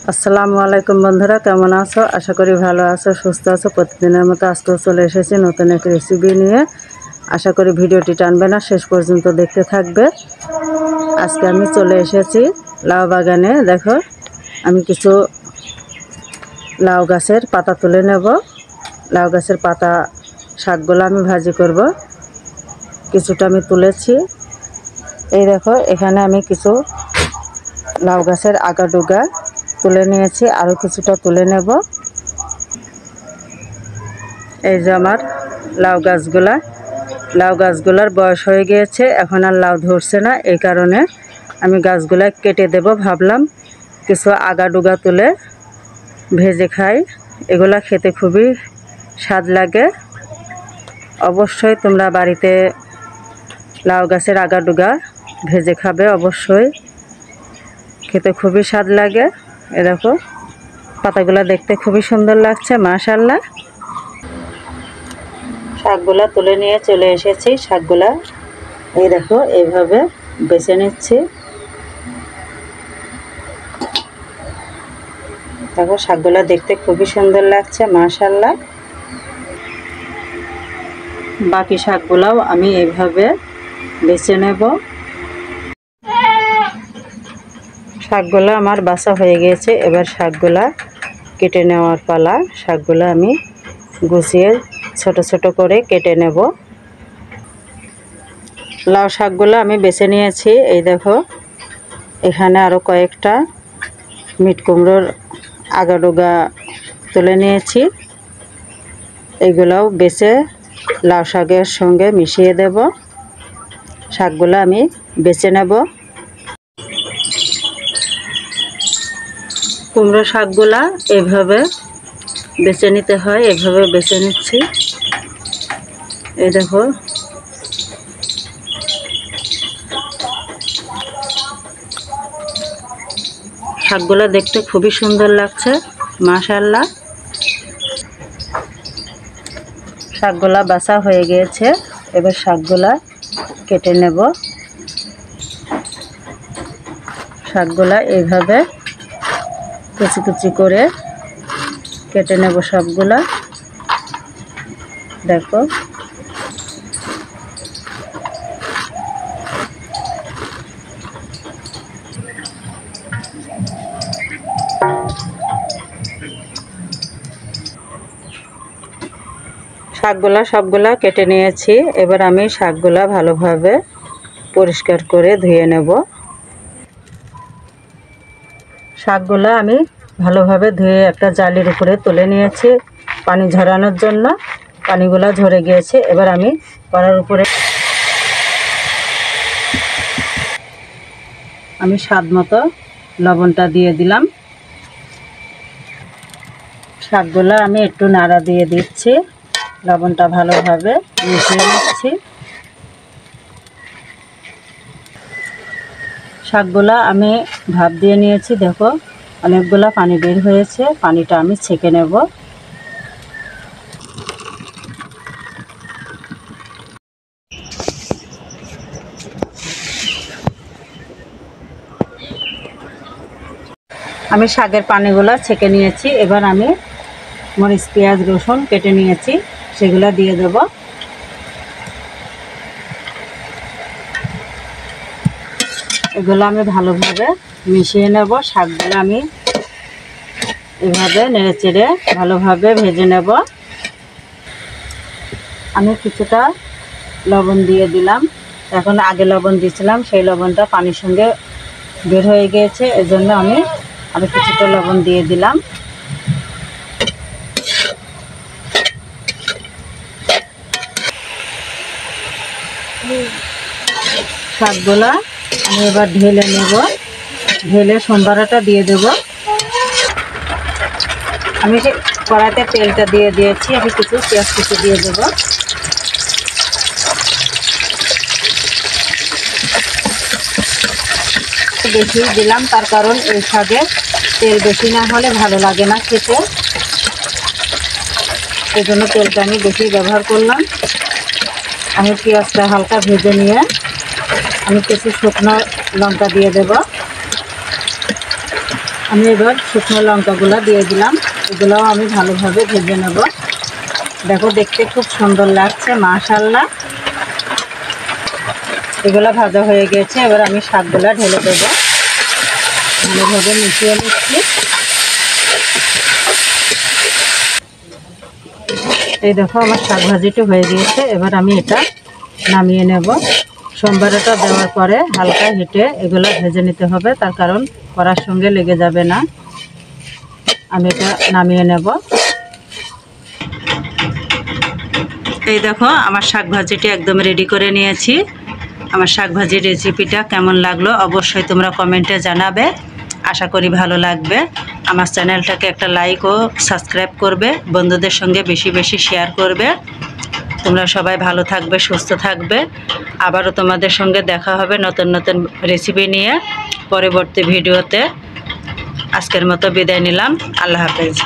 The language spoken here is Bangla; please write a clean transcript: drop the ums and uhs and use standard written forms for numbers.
আসসালামু আলাইকুম বন্ধুরা, কেমন আছো? আশা করি ভালো আছো, সুস্থ আছো। প্রতিদিনের মতো আজকেও চলে এসেছি নতুন এক রেসিপি নিয়ে। আশা করি ভিডিওটি টানবে না, শেষ পর্যন্ত দেখতে থাকবে। আজকে আমি চলে এসেছি লাউ বাগানে। দেখো, আমি কিছু লাউ গাছের পাতা তুলে নেব। লাউ গাছের পাতা শাকগুলো আমি ভাজি করব। কিছুটা আমি তুলেছি। এই দেখো, এখানে আমি কিছু লাউ গাছের আগা ডুগা তুলে নিয়েছি, আরও কিছুটা তুলে নেব। এই যে আমার লাউ গাছগুলার বয়স হয়ে গিয়েছে, এখন আর লাউ ধরছে না। এই কারণে আমি গাছগুলা কেটে দেব। ভাবলাম কিছু আগা ডুগা তুলে ভেজে খাই, এগুলা খেতে খুবই স্বাদ লাগে। অবশ্যই তোমরা বাড়িতে লাউ গাছের আগা ডুগা ভেজে খাবে, অবশ্যই খেতে খুবই স্বাদ লাগে। এ দেখো, পাতাগুলা দেখতে খুবই সুন্দর লাগছে, মাশাআল্লাহ। শাকগুলা তুলে নিয়ে চলে এসেছি। শাকগুলা এই দেখো এইভাবে বেছে নিচ্ছি। দেখো, শাকগুলা দেখতে খুবই সুন্দর লাগছে, মাশাআল্লাহ। বাকি শাকগুলাও আমি এইভাবে বেছে নেব। শাকগুলা আমার বাছা হয়ে গিয়েছে, এবার শাকগুলা কেটে নেওয়ার পালা। শাকগুলা আমি গুছিয়ে ছোট ছোট করে কেটে নেব। লাউ শাকগুলো আমি বেছে নিয়েছি। এই দেখো, এখানে আরও কয়েকটা মিট কুমড়োর আগাডোগা তুলে নিয়েছি। এগুলাও বেছে লাউ শাকের সঙ্গে মিশিয়ে দেব। শাকগুলো আমি বেছে নেব। কুমড়ো শাকগুলা এভাবে বেছে নিতে হয়, এভাবে বেছে নিচ্ছি। এই দেখো, শাকগুলা দেখতে খুবই সুন্দর লাগছে, মাশাআল্লাহ। শাকগুলা বাছা হয়ে গিয়েছে, এবার শাকগুলা কেটে নেব। শাকগুলা এইভাবে কুচি কুচি করে কেটে নেব সবগুলা। দেখো, শাকগুলা সবগুলা কেটে নিয়েছি। এবার আমি শাকগুলা ভালোভাবে পরিষ্কার করে ধুয়ে নেব। শাকগুলা আমি ভালোভাবে ধুয়ে একটা জালির উপরে তুলে নিয়েছি পানি ঝরানোর জন্য। পানিগুলা ঝরে গিয়েছে। এবার আমি কড়ার উপরে আমি স্বাদ মতো লবণটা দিয়ে দিলাম। শাকগুলা আমি একটু নাড়া দিয়ে দিচ্ছি, লবণটা ভালোভাবে মিশিয়ে নিচ্ছি। শাকগুলা আমি ভাপ দিয়ে নিয়েছি। দেখো, অনেকগুলা পানি বের হয়েছে, পানিটা আমি ছেঁকে নেব। আমি শাকের পানিগুলা ছেঁকে নিয়েছি। এবার আমি মরিচ, পেঁয়াজ, রসুন কেটে নিয়েছি, সেগুলা দিয়ে দেব। এগুলো আমি ভালোভাবে মিশিয়ে নেব। শাকগুলো আমি এভাবে নেড়ে চেড়ে ভালোভাবে ভেজে নেব। আমি কিছুটা লবণ দিয়ে দিলাম। এখন আগে লবণ দিয়েছিলাম, সেই লবণটা পানির সঙ্গে বের হয়ে গিয়েছে, এজন্য আমি কিছুটা লবণ দিয়ে দিলাম। শাকগুলা আমি এবার ঢেলে নেব। ঢেলে সম্বারাটা দিয়ে দেব। আমি কড়াইতে তেলটা দিয়ে দিয়েছি। আমি কিছু পেঁয়াজ কুচি দিয়ে দেব। বেশি দিলাম, তার কারণ এই শাকে তেল বেশি না হলে ভালো লাগে না খেতে, এই জন্য তেলটা আমি বেশি ব্যবহার করলাম। আমি পেঁয়াজটা হালকা ভেজে নিয়ে আমি কিছু শুকনো লঙ্কা দিয়ে দেব। আমি এবার শুকনো লঙ্কাগুলো দিয়ে দিলাম, এগুলোও আমি ভালোভাবে ভেজে নেব। দেখো দেখতে খুব সুন্দর লাগছে, মাশাআল্লাহ। এগুলো ভাজা হয়ে গেছে, এবার আমি শাকগুলো ঢেলে দেবো, ভালোভাবে মিশিয়ে নিচ্ছি। এই দেখো আমার শাক ভাজিটি হয়ে গিয়েছে, এবার আমি এটা নামিয়ে নেব। সম্বারটা দেওয়ার পরে হালকা হিটে এগুলো ভেজে নিতে হবে, তার কারণ কড়ার সঙ্গে লেগে যাবে না। আমি এটা নামিয়ে নেব। এই দেখো আমার শাক ভাজিটি একদম রেডি করে নিয়েছি। আমার শাক ভাজির রেসিপিটা কেমন লাগলো অবশ্যই তোমরা কমেন্টে জানাবে। আশা করি ভালো লাগবে। আমার চ্যানেলটাকে একটা লাইক ও সাবস্ক্রাইব করবে, বন্ধুদের সঙ্গে বেশি বেশি শেয়ার করবে। তোমরা সবাই ভালো থাকবে, সুস্থ থাকবে। আবারও তোমাদের সঙ্গে দেখা হবে নতুন নতুন রেসিপি নিয়ে পরবর্তী ভিডিওতে। আজকের মতো বিদায় নিলাম, আল্লাহ হাফেজ।